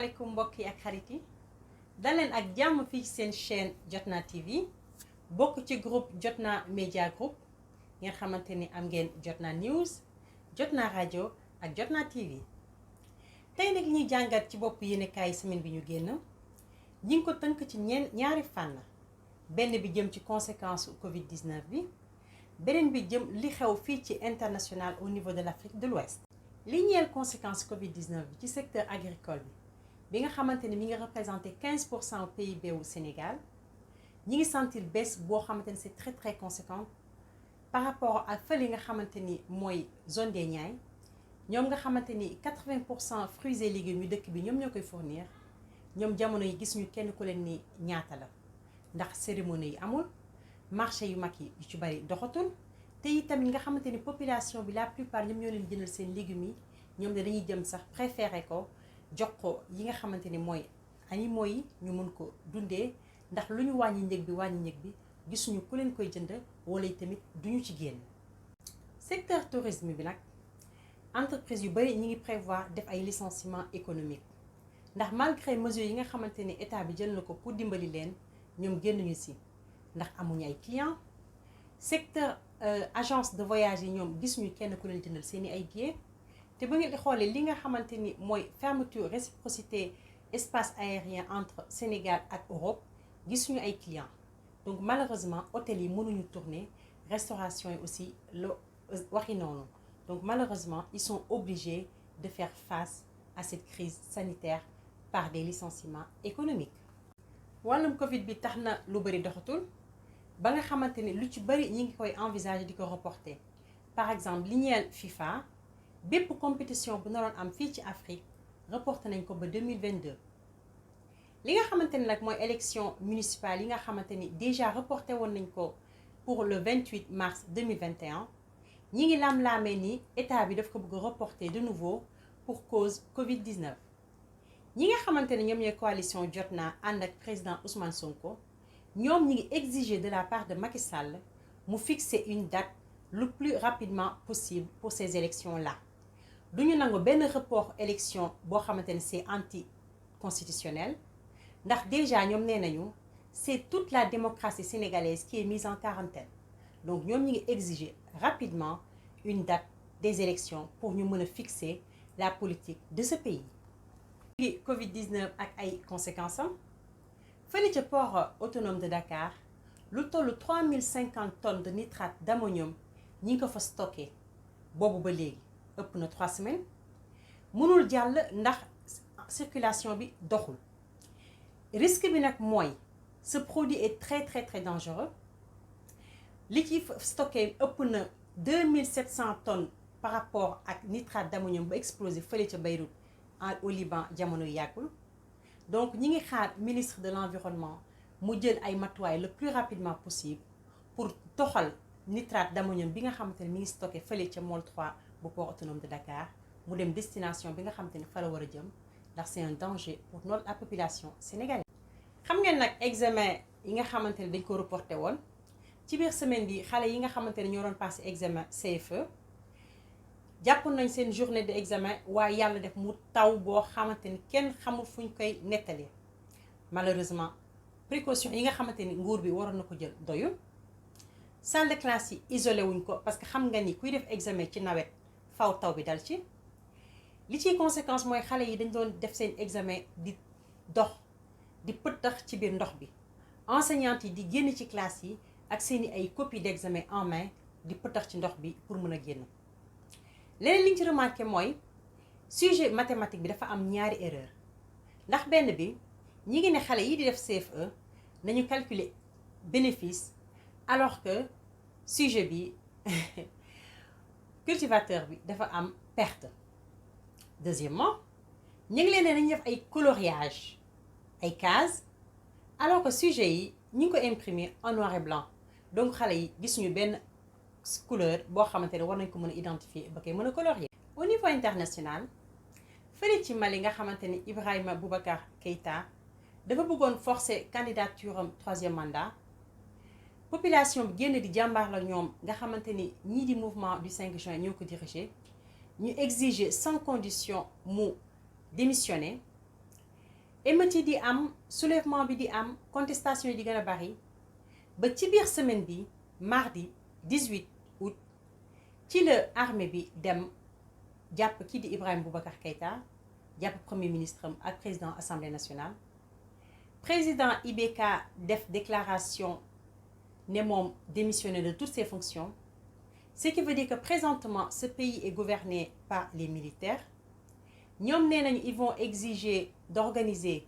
asalaamaaleykum mbokk yi ak xarit yi daleen ak jàmm fii ci seen chaîne Jotna TV bokk ci groupe Jotna Media Group ngeen xamante ni am ngeen Jotna News Jotna rajo ak Jotna TV tey nag ñuy jàngat ci bopp yéenekaay semaine bi ñu génn ñi ngi ko tënk ci ñaari fànn benn bi jëm ci conséquence Covid-19 bi beneen bi jëm li xew fii ci international au niveau de l'Afrique de l'Ouest li ñeel conséquence Covid-19 bi ci secteur agricole bi nga xamante ni mi ngi représenté 15% au PIB wu Sénégal ñi ngi sentir baisse boo xamante ni c'est très très conséquent par rapport ak fële nga xamante ni mooy zone des Niayes ñoom nga xamante ni 80% fruits et légumes yu dëkk bi ñoom ñoo koy fournir ñoom jamono yi gis ñu kenn ku leen ni ñaata la ndax cérémonie yi amul marché yu mag yi yu ci bari doxatul te itamit nga xamante ni population bi la plupart ñoom ñoo leen jëndal seen légumes yi ñoom de dañuy jëm sax préféré ko jox ko yi nga xamante ni mooy animaux yi ñu mën ko dundee ndax lu ñu wàññi njëg bi gisuñu ku leen koy jënd wala tamit duñu ci génn. secteur tourisme bi nag entreprise yu bari ñi ngi prévoir def ay licenciement économique ndax malgré mesures yi nga xamante ni état bi jël na ko pour dimbali leen ñoom génnuñu si ndax amuñu ay clients. secteur agence de voyage yi ñoom gisuñu kenn ku leen jëndal seeni ay billets te ba ngeen xoolee li nga xamante ni mooy fermeture réciprocité espace aérien entre Sénégal ak Europe gisuñu ay clients donc malheureusement hôtels yi mënuñu tourner restauration yi aussi la waxi noonu donc malheureusement ils sont obligés de faire face à cette crise sanitaire par des licenciements économiques. wàllum Covid bi tax na lu bari doxatul ba nga xamante ni lu ci bari ñi ngi koy envisager di ko reporter par exemple li ñeel FIFA bépp compétition bu naroon am fii ci Afrique reporté nañ ko ba 2022 li nga xamante ni nag mooy élection municipale yi nga xamante ni déjà reporté woon nañ ko pour le 28 mars 2021 ñi ngi lam-laamee ni état bi daf ko bëgg a reporter de nouveau pour cause Covid-19 ñi nga xamante ni ñoom ñooy coalition Jotna ànd ak président Ousmane Sonko ñoom ñi ngi exiger de la part de Macky Sall mu fixer une date le plus rapidement possible pour ces élections-là duñu nangu benn report élection boo xamante ne c'est anticonstitutionnel ndax déjà ñoom nee nañu c'est toute la démocratie sénégalaise qui est mise en quarantaine donc ñoom ñi ngi exiger rapidement une date des élections pour ñu mën a fixer la politique de ce pays. Covid-19 ak ay conséquences am fële ca port autonome de Dakar lu tollu 3050 tonnes de nitrate d'ammonium ñi ngi ko fa stocké boobu ba léegi ëpp na 3 semaines mënul jàll ndax circulation bi doxul risque bi nag mooy ce produit est très très très dangereux li ci stocké ëpp na 2700 tonnes par rapport ak nitrate d'ammonium ba explosé fële ca Beyrouth au Liban jamono yàggul donc ñi ngi xaar ministre de l'environnement mu jël ay matuwaay le plus rapidement possible pour toxal nitrate d'ammonium bi nga xamante ne mi ngi stocké fële ca Môle 3 bu port autonome de Dakar mu dem destination bi nga xamante ne fa la war a jëm ndax c'est un danger pour la population sénégalaise. xam ngeen nag examen yi nga xamante ne dañ ko reporté woon ci biir semaine bi xale yi nga xamante ne ñoo doon passé examen CFE jàpp nañ seen journée de examen waaye yàlla def mu taw boo xamante ni kenn xamul fuñ koy nettalee malheureusement précaution yi nga xamante ni nguur bi waroon na ko jël doyul salle de classe yi isolé wuñ ko parce que xam nga ni kuy def examen ci nawet faw taw bi dal ci li ciy conséquence mooy xale yi dañ doon def seen examen di dox di pëttax ci biir ndox bi enseignante yi di génn ci classe yi ak seeni ay copie d'examen en main di pëttax ci ndox bi pour mën a génn. leneen li ñu ci remarqué mooy sujet mathématique bi dafa am ñaari erreur ndax benn bi ñi ngi ne xale yi di def CFE nañu calculer bénéfice alors que sujet bi cultivateur bi dafa am perte. deuxièmement ñu ngi leen ne nañu def ay coloriage ay cases alors que sujet yi ñu ngi ko imprimer en noir et blanc donc xale yi gisuñu benn couleur boo xamante ne war nañ ko mën a identifier ba koy mën a colorier. au niveau international fële ci Mali nga xamante ni Ibrahima Boubacar Keïta dafa bëggoon forcer candidature am 3e mandat population bi génn di jàmbaar la ñoom nga xamante ni ñii di mouvement du 5 juin ñoo ko dirigé ñu exiger sans condition mu démissionner émeutes yi di am soulèvement bi di am contestation yi di gën a bari ba ci biir semaine bi mardi 18 août ci la armée bi dem jàpp kii di Ibrahima Boubacar Keïta jàpp premier ministre am ak président assemblée nationale président IBK def déclaration ne moom démissionné de toutes ses fonctions, ce qui veut dire que présentement ce pays est gouverné par les militaires. ñoom nee nañu ils vont exiger d'organiser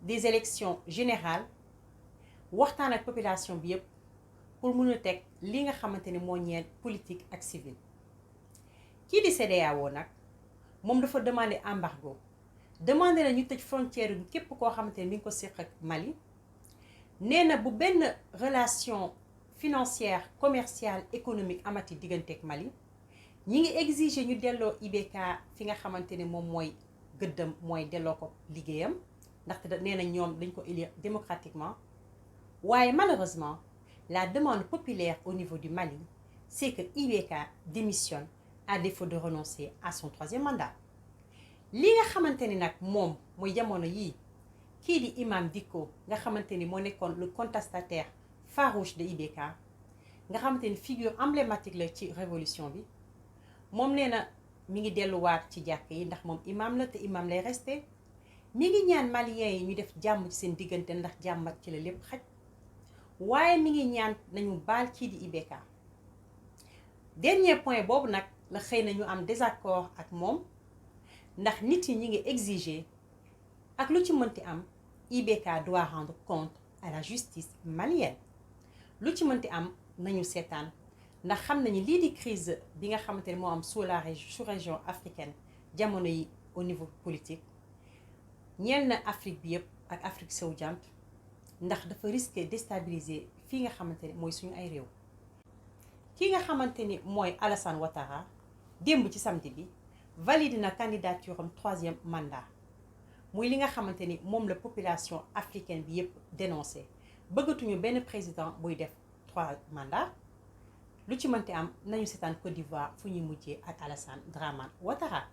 des élections générales waxtaan ak population bi yëpp pour mun a teg li nga xamante ne moo ñeel politique ak civile. kii di CEDEAO nag moom dafa demander embargo demandé na ñu tëj frontière bi képp koo xamante ne mi ngi ko séq ak Mali. nee na bu benn relation financière commerciale économique amati diggante ak Mali ñi ngi exiger ñu delloo IBK fi nga xamante ne moom mooy gëddam mooy delloo ko liggéeyam ndaxte nee na ñoom dañ ko élire démocratiquement. waaye malheureusement la demande populaire au niveau du Mali c'est que IBK démissionne à défaut de renoncer à son 3e mandat. li nga xamante ni nag moom mooy jamono yii kii di Imam Dicko nga xamante ni moo nekkoon le contestataire farouche de IBK nga xamante ni figure emblématique la ci révolution bi moom nee na mi ngi delluwaat ci jàkk yi ndax moom imam la te imam lay resté mi ngi ñaan maliens yi ñu def jàmm ci seen diggante ndax jàmm ci la lépp xaj waaye mi ngi ñaan nañu baal kii di IBK. dernier point boobu nag la xëy na ñu am désaccord ak moom ndax nit yi ñi ngi exiger ak lu ci mënti am IBK doit rendre compte à la justice malienne lu ci mënti am nañu seetaan ndax xam nañu lii di crise bi nga xamante ne moo am sous-région africaine jamono yi au niveau politique ñeel na Afrique bi yëpp ak Afrique sowu jant ndax dafa risquer déstabiliser fii nga xamante ne mooy suñu ay réew. ki nga xamante ni mooy Alassane Ouattara démb ci samedi bi valide na candidature am 3e mandat muy li nga xamante ni moom la population africaine bi yëpp dénoncé bëggatuñu benn président buy def 3 mandats lu ci mënti am nañu seetaan Côte d'Ivoire fu ñuy mujjee ak Alassane Dramane Ouattara.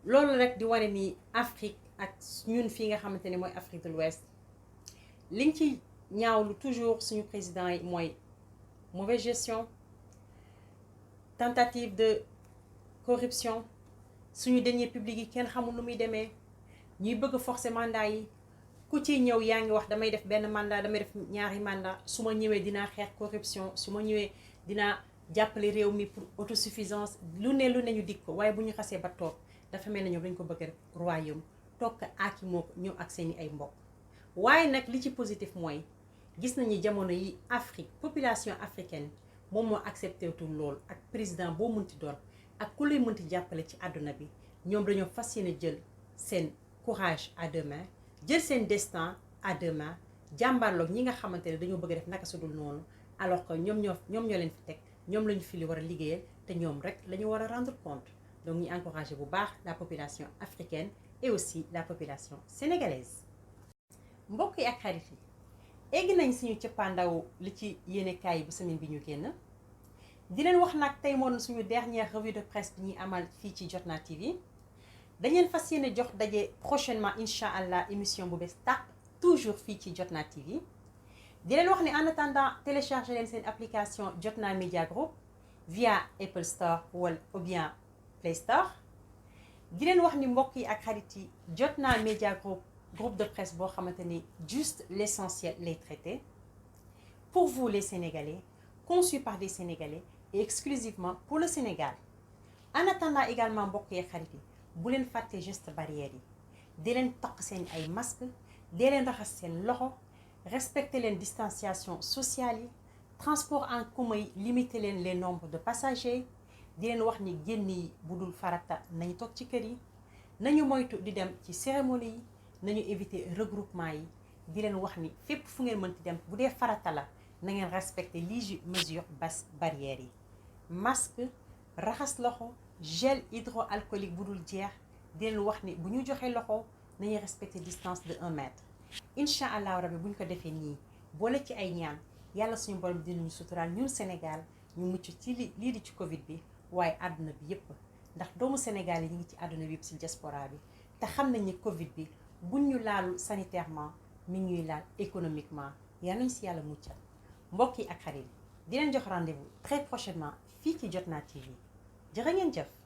loolu rek di wane ni Afrique ak ñun fii nga xamante ni mooy Afrique de l'Ouest liñ ci ñaawlu toujours suñu président yi mooy mauvaise gestion tentative de corruption suñu deniers publics yi kenn xamul nu muy demee ñuy bëgg forcer mandat yi ku ci ñëw yaa ngi wax damay def benn mandat damay def ñaari mandat su ma ñëwee dinaa xeex corruption su ma ñëwee dinaa jàppale réew mi pour autosuffisance lu ne ñu dig ko waaye bu ñu xasee ba toog dafa mel ne ñoom dañ ko bëgg rek royaume toog ko aaki moo ko ñëw ak seeni ay mbokk. waaye nag li ci positif mooy gis nañu jamono yi Afrique population africaine moom moo accepté tul loolu ak président boo mënti doon ak ku lay mënti jàppale ci àdduna bi ñoom dañoo fas yéene jël seen courage à deux mains jël seen destin à deux mains jàmbarloog ñi nga xamante ne dañoo bëgg a def naka su dul noonu alors que ñoom ñoo leen fi teg ñoom la ñu fi li war a liggéeyal te ñoom rek la ñu war a rendre compte. donc ñu encouragé bu baax la population africaine et aussi la population sénégalaise. mbokk yi ak xarit yi egg nañ suñu cëppaandaw li ci yéenekaay yi bu semaine bi ñu génn di leen wax nag tey moom suñu dernière revue de presse bi ñuy amal fii ci Jotna TV dañ leen fas yéene jox daje prochainement incha allah émission bu bees tàq toujours fii ci Jotna TV di leen wax ne en attendant télécharger leen seen application Jotna Media Group via Apple Store wala ou bien Play Store di leen wax ni mbokk yi ak xarit yi Jotna Media Group groupe de presse boo xamante ni juste l'essentiel lay traité pour vous les Sénégalais conçu par des Sénégalais et exclusivement pour le Sénégal. en attendant également mbokk yi xarit yi bu leen fàtte geste barrière yi di leen takk seen ay masque di leen raxas seen loxo respecter leen distanciation sociale yi transport en commun yi limiter leen les nombres de passagers di leen wax ni génn yi bu dul farata nañu toog ci kër yi nañu moytu di dem ci cérémonie yi nañu éviter regroupement yi di leen wax ni fépp fu ngeen mënti dem bu dee farata la na ngeen respecter les mesures barrières yi masque raxas loxo gel hydroalcoolique bu dul jeex di leen wax ni bu ñu joxee loxo nañuy respecter distance de 1 mètre incha allah rabi bu ñu ko defee nii boole ci ay ñaan yàlla suñu borom dinañu suturaal ñun Sénégal ñu mucc ci lii di ci Covid bi waaye àdduna bi yépp ndax doomu Sénégal yi ñu ngi ci àdduna bi yépp ci diaspora bi te xam nañ ni Covid bi buñ ñu laalul sanitairement mi ngi ñuy laal économiquement yal nañ si yàlla muccal mbokk yi ak xarit yi di leen jox rendez-vous très prochainement fii ci Jotna TV jërë ngeen jëf.